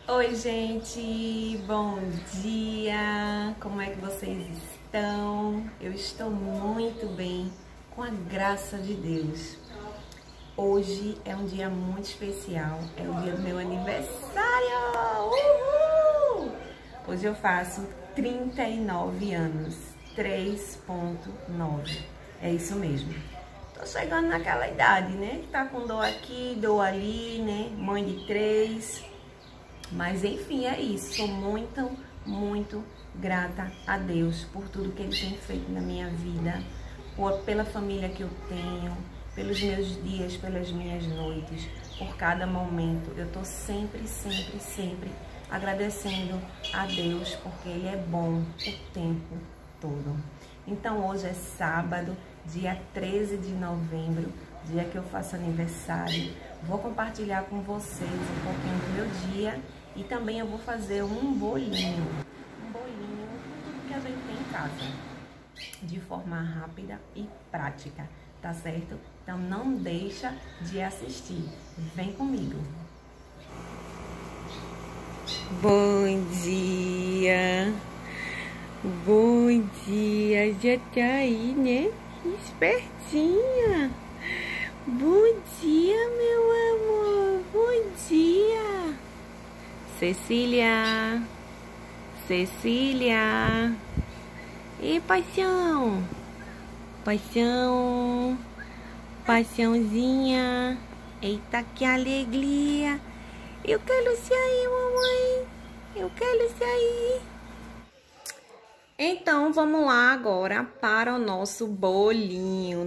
Oi, gente, bom dia! Como é que vocês estão? Eu estou muito bem, com a graça de Deus. Hoje é um dia muito especial, é o dia do meu aniversário! Uhul! Hoje eu faço 39 anos, 3.9, é isso mesmo. Tô chegando naquela idade, né? Tá com dor aqui, dor ali, né? Mãe de 3. Mas enfim, é isso. Sou muito grata a Deus por tudo que Ele tem feito na minha vida, pela família que eu tenho, pelos meus dias, pelas minhas noites, por cada momento. Eu tô sempre agradecendo a Deus, porque Ele é bom o tempo todo. Então hoje é sábado, dia 13 de novembro, dia que eu faço aniversário. Vou compartilhar com vocês um pouquinho do meu dia e também eu vou fazer um bolinho. Um bolinho com tudo que a gente tem em casa, de forma rápida e prática, tá certo? Então não deixa de assistir. Vem comigo. Bom dia! Bom dia! Já tá aí, né? Espertinha! Bom dia, meu amor! Bom dia! Cecília! Cecília! E paixão! Paixão! Paixãozinha! Eita, que alegria! Eu quero sair, mamãe! Eu quero sair! Então, vamos lá agora para o nosso bolinho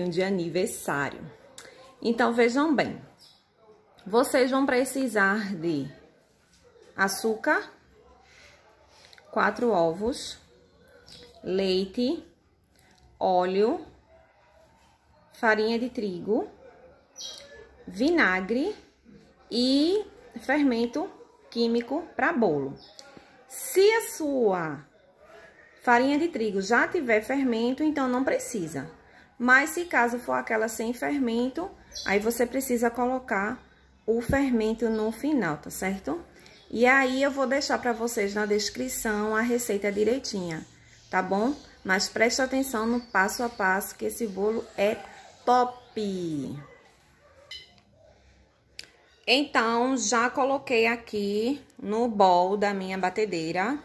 de aniversário. Então, vejam bem, vocês vão precisar de açúcar, 4 ovos, leite, óleo, farinha de trigo, vinagre e fermento químico para bolo. Se a sua farinha de trigo já tiver fermento, então não precisa. Mas se caso for aquela sem fermento, aí você precisa colocar o fermento no final, tá certo? E aí eu vou deixar para vocês na descrição a receita direitinha, tá bom? Mas preste atenção no passo a passo, que esse bolo é top! Então, já coloquei aqui no bowl da minha batedeira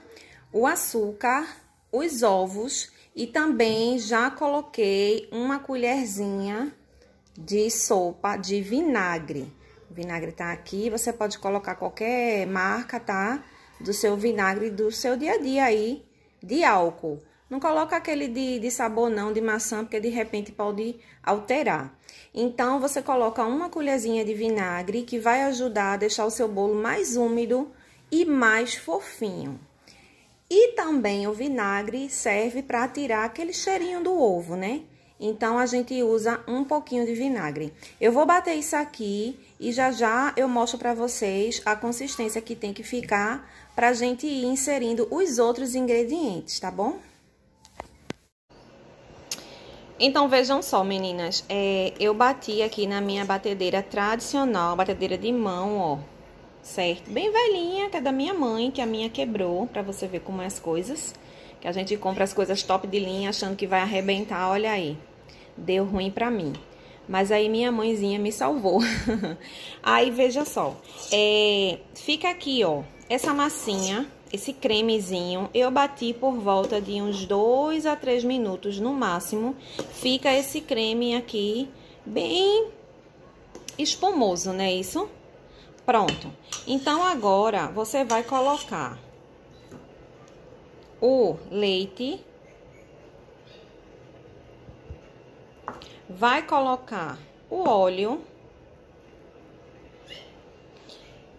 o açúcar, os ovos e também já coloquei uma colherzinha de sopa de vinagre. O vinagre tá aqui, você pode colocar qualquer marca, tá? Do seu vinagre do seu dia a dia aí, de álcool. Não coloca aquele de sabor não, de maçã, porque de repente pode alterar. Então, você coloca uma colherzinha de vinagre, que vai ajudar a deixar o seu bolo mais úmido e mais fofinho. E também o vinagre serve para tirar aquele cheirinho do ovo, né? Então, a gente usa um pouquinho de vinagre. Eu vou bater isso aqui e já eu mostro para vocês a consistência que tem que ficar pra gente ir inserindo os outros ingredientes, tá bom? Então, vejam só, meninas, eu bati aqui na minha batedeira tradicional, batedeira de mão, ó, certo? Bem velhinha, que é da minha mãe, que a minha quebrou, pra você ver como é as coisas. Que a gente compra as coisas top de linha, achando que vai arrebentar, olha aí. Deu ruim pra mim. Mas aí minha mãezinha me salvou. Aí, veja só, fica aqui, ó, essa massinha, esse cremezinho, eu bati por volta de uns 2 a 3 minutos no máximo. Fica esse creme aqui bem espumoso, né, isso? Pronto. Então, agora, você vai colocar o leite, vai colocar o óleo.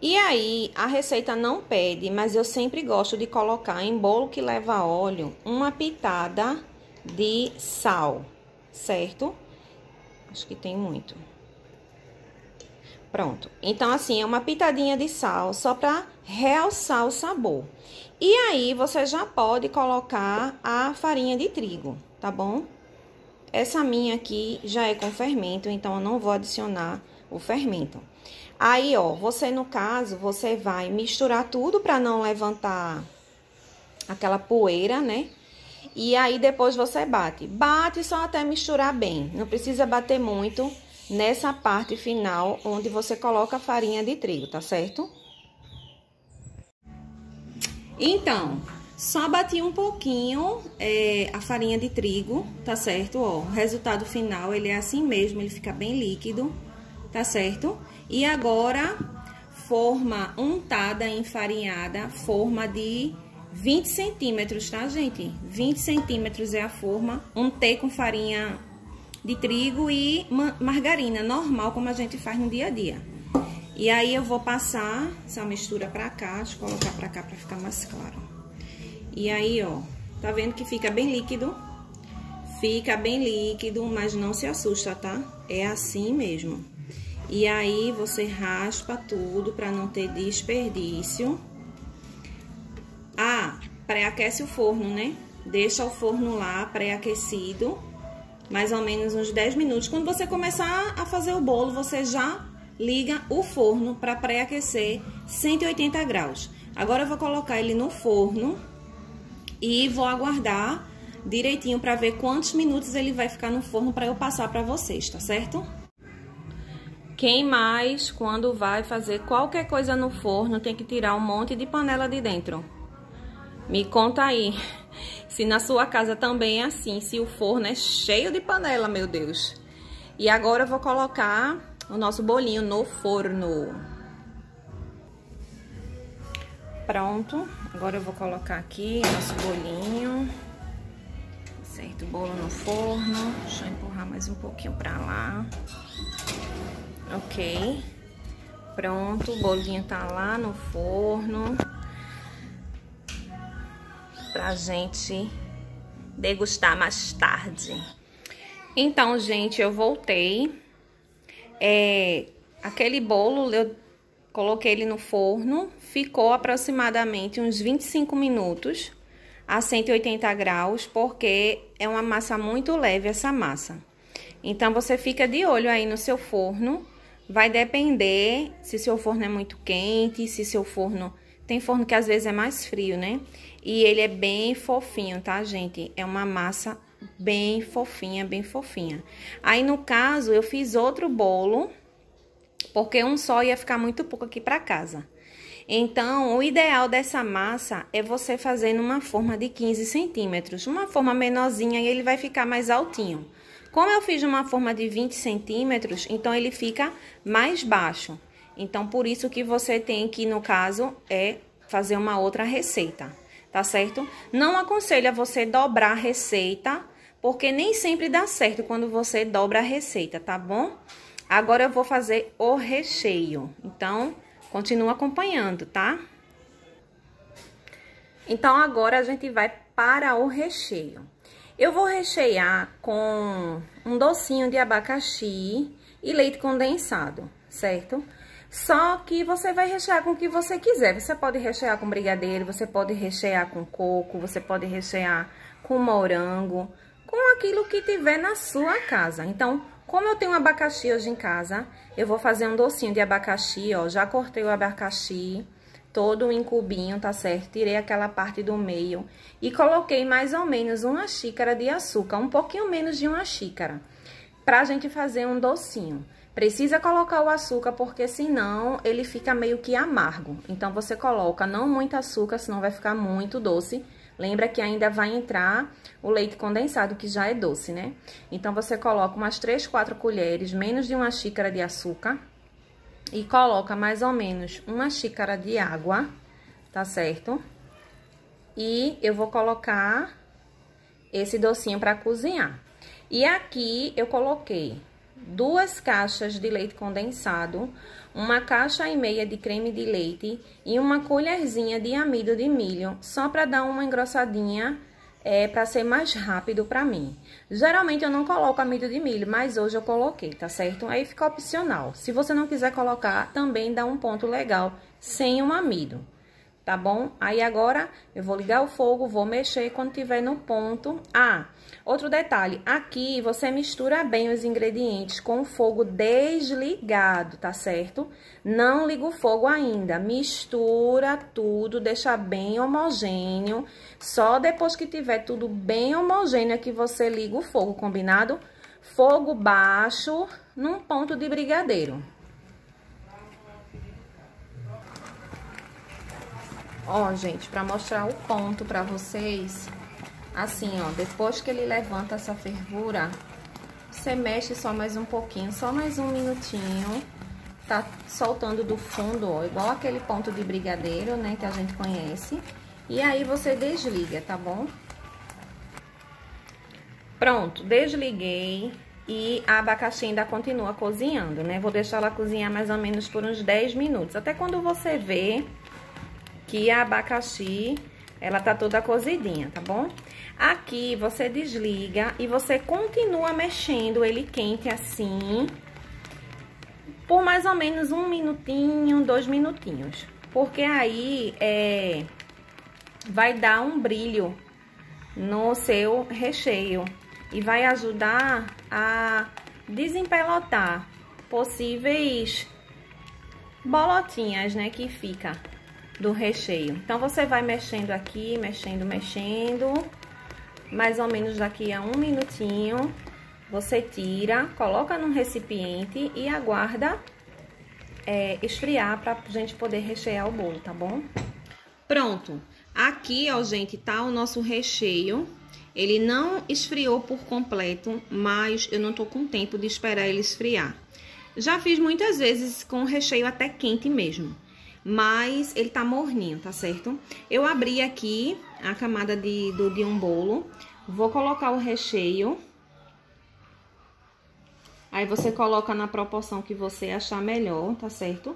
E aí, a receita não pede, mas eu sempre gosto de colocar em bolo que leva óleo uma pitada de sal, certo? Acho que tem muito. Pronto. Então, assim, é uma pitadinha de sal só para realçar o sabor. E aí, você já pode colocar a farinha de trigo, tá bom? Essa minha aqui já é com fermento, então eu não vou adicionar o fermento. Aí, ó, você no caso, você vai misturar tudo pra não levantar aquela poeira, né? E aí depois você bate. Bate só até misturar bem. Não precisa bater muito nessa parte final onde você coloca a farinha de trigo, tá certo? Então, só bati um pouquinho a farinha de trigo, tá certo? Ó, o resultado final, ele é assim mesmo, ele fica bem líquido, tá certo? E agora, forma untada, enfarinhada, forma de 20 centímetros, tá, gente? 20 centímetros é a forma. Untei com farinha de trigo e margarina, normal, como a gente faz no dia a dia. E aí, eu vou passar essa mistura pra cá, deixa eu colocar pra cá pra ficar mais claro. E aí, ó, tá vendo que fica bem líquido? Fica bem líquido, mas não se assusta, tá? É assim mesmo. E aí, você raspa tudo pra não ter desperdício. Ah, pré-aquece o forno, né? Deixa o forno lá pré-aquecido, mais ou menos uns 10 minutos. Quando você começar a fazer o bolo, você já liga o forno para pré-aquecer 180 graus. Agora eu vou colocar ele no forno e vou aguardar direitinho para ver quantos minutos ele vai ficar no forno para eu passar para vocês, tá certo? Quem mais, quando vai fazer qualquer coisa no forno, tem que tirar um monte de panela de dentro? Me conta aí, se na sua casa também é assim, se o forno é cheio de panela, meu Deus. E agora eu vou colocar o nosso bolinho no forno. Pronto, agora eu vou colocar aqui nosso bolinho. Certo, o bolo no forno. Deixa eu empurrar mais um pouquinho pra lá. Ok. Pronto, o bolinho tá lá no forno. Pra gente degustar mais tarde. Então, gente, eu voltei. Aquele bolo, eu coloquei ele no forno, ficou aproximadamente uns 25 minutos a 180 graus, porque é uma massa muito leve essa massa. Então, você fica de olho aí no seu forno, vai depender se seu forno é muito quente, se seu forno... Tem forno que às vezes é mais frio, né? E ele é bem fofinho, tá, gente? É uma massa bem fofinha, bem fofinha. Aí, no caso, eu fiz outro bolo, porque um só ia ficar muito pouco aqui pra casa. Então, o ideal dessa massa é você fazer numa forma de 15 centímetros. Uma forma menorzinha e ele vai ficar mais altinho. Como eu fiz uma forma de 20 centímetros, então ele fica mais baixo. Então, por isso que você tem que, no caso, fazer uma outra receita, tá certo? Não aconselho a você dobrar a receita, porque nem sempre dá certo quando você dobra a receita, tá bom? Agora eu vou fazer o recheio, então continua acompanhando, tá? Então agora a gente vai para o recheio. Eu vou rechear com um docinho de abacaxi e leite condensado, certo? Só que você vai rechear com o que você quiser. Você pode rechear com brigadeiro, você pode rechear com coco, você pode rechear com morango, com aquilo que tiver na sua casa. Então, como eu tenho abacaxi hoje em casa, eu vou fazer um docinho de abacaxi, ó. Já cortei o abacaxi todo em cubinho, tá certo? Tirei aquela parte do meio e coloquei mais ou menos uma xícara de açúcar, um pouquinho menos de uma xícara, pra gente fazer um docinho. Precisa colocar o açúcar, porque senão ele fica meio que amargo. Então, você coloca não muito açúcar, senão vai ficar muito doce. Lembra que ainda vai entrar o leite condensado, que já é doce, né? Então, você coloca umas 3, 4 colheres, menos de uma xícara de açúcar. E coloca mais ou menos uma xícara de água, tá certo? E eu vou colocar esse docinho pra cozinhar. E aqui eu coloquei 2 caixas de leite condensado, 1,5 caixa de creme de leite e 1 colherzinha de amido de milho, só para dar uma engrossadinha, para ser mais rápido para mim. Geralmente eu não coloco amido de milho, mas hoje eu coloquei, tá certo? Aí fica opcional. Se você não quiser colocar, também dá um ponto legal sem o amido, tá bom? Aí agora eu vou ligar o fogo, vou mexer quando tiver no ponto. Ah, outro detalhe, aqui você mistura bem os ingredientes com o fogo desligado, tá certo? Não liga o fogo ainda, mistura tudo, deixa bem homogêneo. Só depois que tiver tudo bem homogêneo é que você liga o fogo, combinado? Fogo baixo num ponto de brigadeiro. Ó, gente, pra mostrar o ponto pra vocês, assim, ó, depois que ele levanta essa fervura, você mexe só mais um pouquinho, só mais um minutinho, tá soltando do fundo, ó, igual aquele ponto de brigadeiro, né, que a gente conhece. E aí você desliga, tá bom? Pronto, desliguei e a abacaxi ainda continua cozinhando, né? Vou deixar ela cozinhar mais ou menos por uns 10 minutos, até quando você vê que a abacaxi, ela tá toda cozidinha, tá bom? Aqui você desliga e você continua mexendo ele quente assim, por mais ou menos 1 minutinho, 2 minutinhos. Porque aí, vai dar um brilho no seu recheio e vai ajudar a desempelotar possíveis bolotinhas, né, que fica do recheio. Então, você vai mexendo aqui, mexendo, mais ou menos daqui a 1 minutinho, você tira, coloca num recipiente e aguarda esfriar pra gente poder rechear o bolo, tá bom? Pronto. Aqui, ó, gente, tá o nosso recheio. Ele não esfriou por completo, mas eu não tô com tempo de esperar ele esfriar. Já fiz muitas vezes com o recheio até quente mesmo, mas ele tá morninho, tá certo? Eu abri aqui a camada de um bolo, vou colocar o recheio. Aí você coloca na proporção que você achar melhor, tá certo?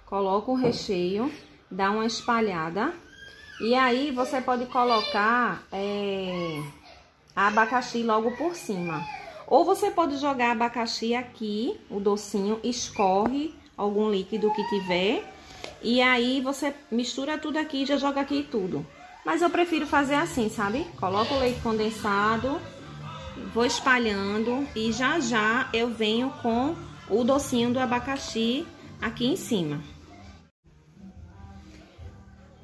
Coloca o recheio, dá uma espalhada. E aí você pode colocar a abacaxi logo por cima. Ou você pode jogar abacaxi aqui, o docinho, escorre algum líquido que tiver. E aí você mistura tudo aqui e já joga aqui tudo. Mas eu prefiro fazer assim, sabe? Coloco o leite condensado, vou espalhando e já já eu venho com o docinho do abacaxi aqui em cima.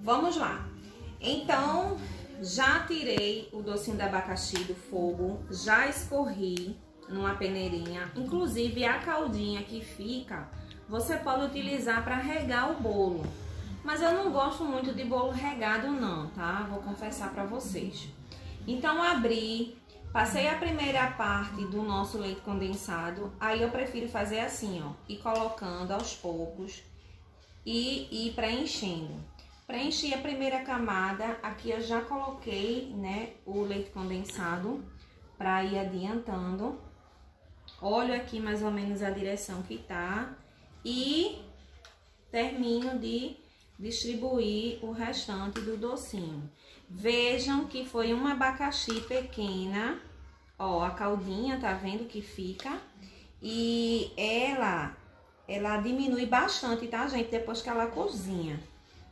Vamos lá. Então, já tirei o docinho do abacaxi do fogo, já escorri numa peneirinha. Inclusive, a caldinha que fica, você pode utilizar para regar o bolo. Mas eu não gosto muito de bolo regado não, tá? Vou confessar para vocês. Então, abri, passei a primeira parte do nosso leite condensado. Aí eu prefiro fazer assim, ó, ir colocando aos poucos e ir preenchendo. Preenchi a primeira camada, aqui eu já coloquei, né, o leite condensado para ir adiantando. Olho aqui mais ou menos a direção que tá e termino de distribuir o restante do docinho. Vejam que foi uma abacaxi pequena, ó, a caldinha, tá vendo que fica? E ela diminui bastante, tá, gente, depois que ela cozinha.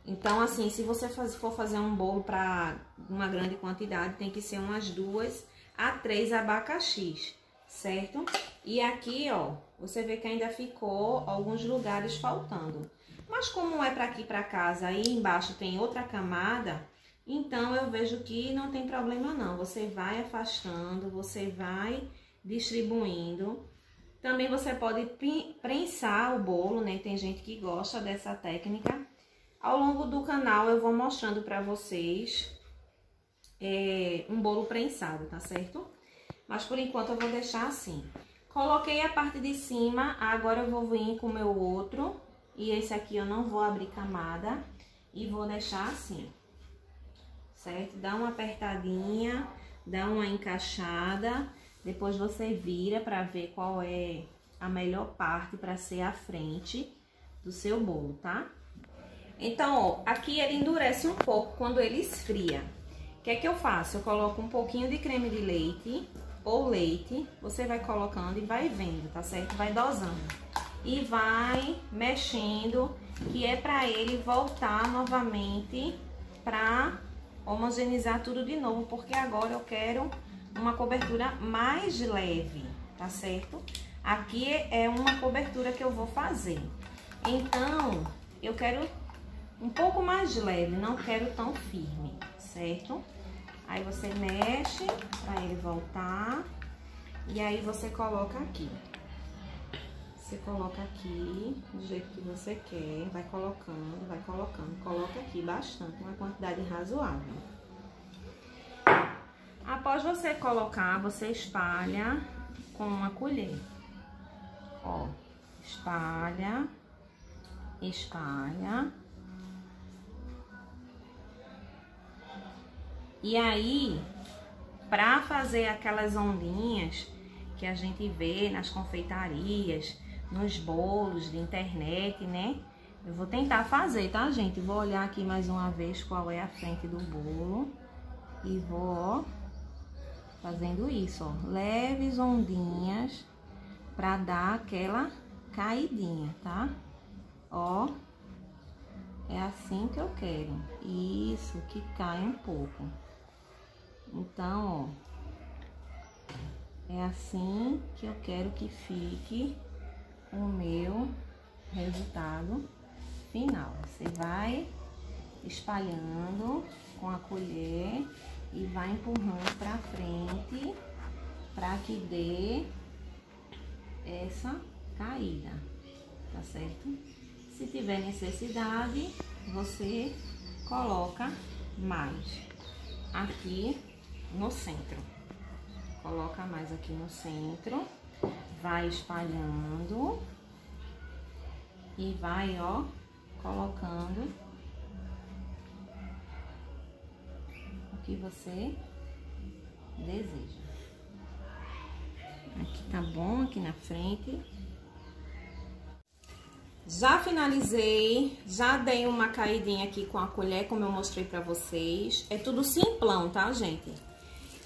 Então, assim, se você for fazer um bolo para uma grande quantidade, tem que ser umas 2 a 3 abacaxis, certo? E aqui, ó, você vê que ainda ficou alguns lugares faltando. Mas como é para aqui para casa, aí embaixo tem outra camada, então eu vejo que não tem problema não. Você vai afastando, você vai distribuindo. Também você pode prensar o bolo, né? Tem gente que gosta dessa técnica. Ao longo do canal eu vou mostrando pra vocês um bolo prensado, tá certo? Mas por enquanto eu vou deixar assim. Coloquei a parte de cima, agora eu vou vir com o meu outro. E esse aqui eu não vou abrir camada e vou deixar assim, certo? Dá uma apertadinha, dá uma encaixada, depois você vira pra ver qual é a melhor parte pra ser a frente do seu bolo, tá? Então, ó, aqui ele endurece um pouco quando ele esfria. O que é que eu faço? Eu coloco um pouquinho de creme de leite ou leite, você vai colocando e vai vendo, tá certo? Vai dosando. E vai mexendo que é para ele voltar novamente para homogeneizar tudo de novo, porque agora eu quero uma cobertura mais leve, tá certo? Aqui é uma cobertura que eu vou fazer, então eu quero um pouco mais leve, não quero tão firme, certo? Aí você mexe para ele voltar e aí você coloca aqui. Você coloca aqui do jeito que você quer, vai colocando, coloca aqui bastante, uma quantidade razoável. Após você colocar, você espalha com uma colher. Ó, espalha, espalha. E aí, pra fazer aquelas ondinhas que a gente vê nas confeitarias, nos bolos de internet, né? Eu vou tentar fazer, tá, gente? Vou olhar aqui mais uma vez qual é a frente do bolo. E vou, ó, fazendo isso, ó. Leves ondinhas pra dar aquela caidinha, tá? Ó, é assim que eu quero. Isso, que cai um pouco. Então, ó, é assim que eu quero que fique o meu resultado final. Você vai espalhando com a colher e vai empurrando pra frente para que dê essa caída, tá certo? Se tiver necessidade, você coloca mais aqui no centro. Coloca mais aqui no centro, vai espalhando e vai, ó, colocando o que você deseja. Aqui tá bom, aqui na frente. Já finalizei, já dei uma caidinha aqui com a colher, como eu mostrei pra vocês. É tudo simplão, tá, gente?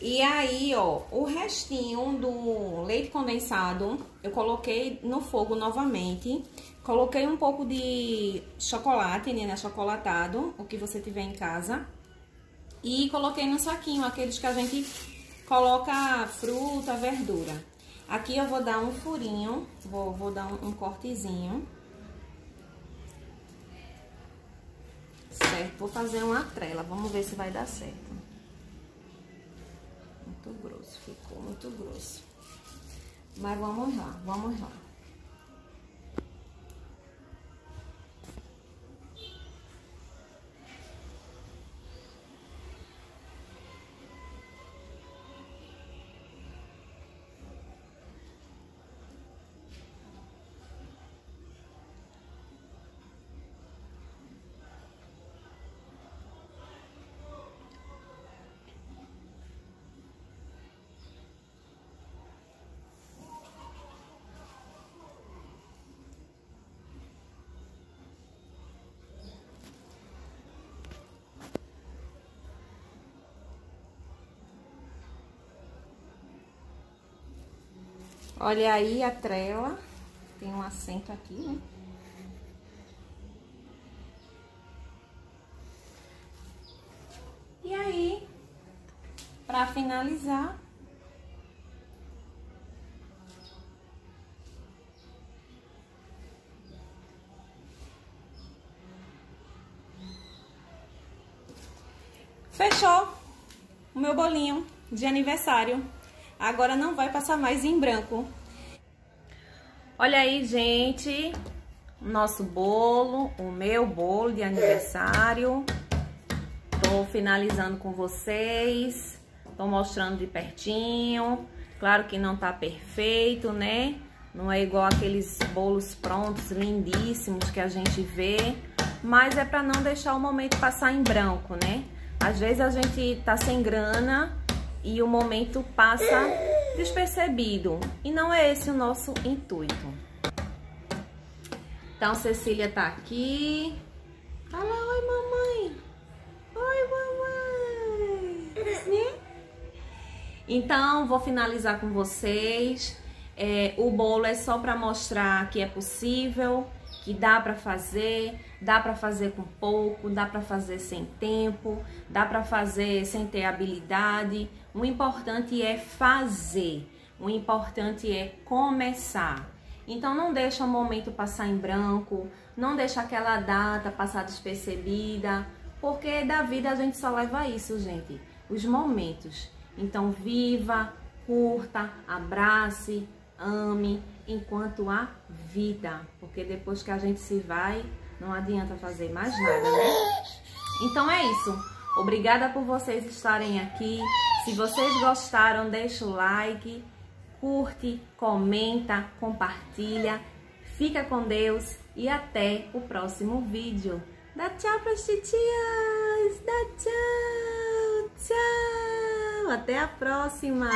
E aí, ó, o restinho do leite condensado, eu coloquei no fogo novamente. Coloquei um pouco de chocolate, né, achocolatado, o que você tiver em casa. E coloquei no saquinho, aqueles que a gente coloca fruta, verdura. Aqui eu vou dar um furinho, vou dar um cortezinho. Certo, vou fazer uma trela, vamos ver se vai dar certo. Muito grosso, ficou muito grosso. Mas vamos lá, vamos lá. Olha aí a trela, tem um assento aqui, né? E aí, pra finalizar, fechou o meu bolinho de aniversário. Agora não vai passar mais em branco. Olha aí, gente, o nosso bolo, o meu bolo de aniversário. Tô finalizando com vocês, tô mostrando de pertinho. Claro que não tá perfeito, né? Não é igual aqueles bolos prontos, lindíssimos que a gente vê. Mas é pra não deixar o momento passar em branco, né? Às vezes a gente tá sem grana e o momento passa despercebido. E não é esse o nosso intuito. Então, Cecília tá aqui. Fala, oi, mamãe. Oi, mamãe. Então, vou finalizar com vocês. O bolo é só pra mostrar que é possível, que dá para fazer com pouco, dá para fazer sem tempo, dá para fazer sem ter habilidade. O importante é fazer, o importante é começar. Então não deixa o momento passar em branco, não deixa aquela data passar despercebida, porque da vida a gente só leva isso, gente, os momentos. Então viva, curta, abrace, ame enquanto há vida, porque depois que a gente se vai, não adianta fazer mais nada, né? Então é isso. Obrigada por vocês estarem aqui. Se vocês gostaram, deixa o like, curte, comenta, compartilha. Fica com Deus e até o próximo vídeo. Dá tchau pras titias! Dá tchau! Tchau! Até a próxima!